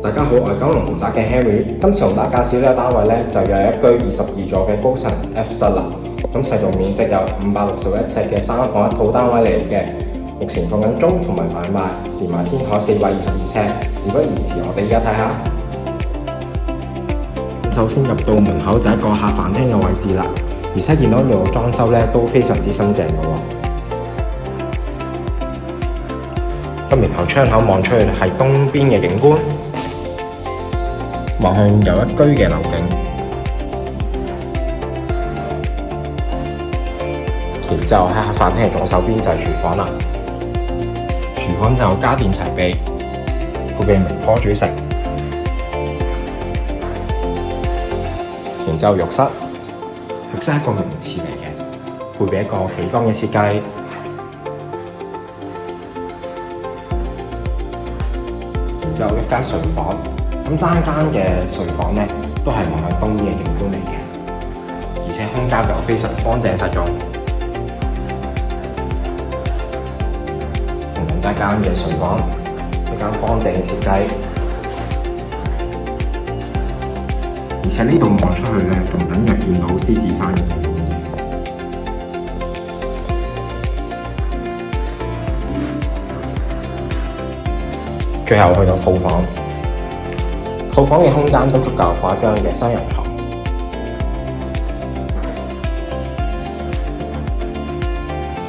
大家好，我係九龍豪宅嘅 Henry。今次同大家介紹呢個單位咧，就有一居22座嘅高層 F 室啦。咁實用面積有561尺嘅3房1套單位嚟嘅，目前放緊中同埋買賣，連埋天台422尺。事不宜遲，我哋而家睇下。首先入到門口就係一個客飯廳嘅位置啦，而且見到呢度裝修咧都非常之新淨嘅喎。咁然後窗口望出去係東邊嘅景觀，望向有一居嘅樓景。然之後喺客飯廳嘅左手邊就係廚房啦，廚房就家電齊備，配備明火煮食。然之後浴室係一個名廁嚟嘅，配備一個企缸嘅設計。然之後一間睡房，咁爭間嘅睡房咧都係望向東邊嘅景觀嚟嘅，而且空間就非常乾淨實用。同樣一間嘅睡房，一間方正嘅設計。而且呢度望出去咧，仲隱約見到獅子山嘅景觀嘅。最後去到套房，套房嘅空間都足夠放一張嘅雙人床。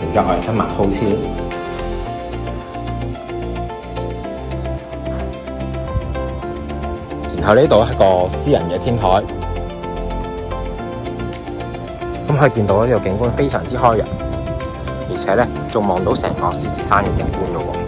然之後我哋親密鋪廁。然後呢度係個私人嘅天台，咁可以見到呢個景觀非常之開揚，而且咧仲望到成個獅子山嘅景觀嘅喎。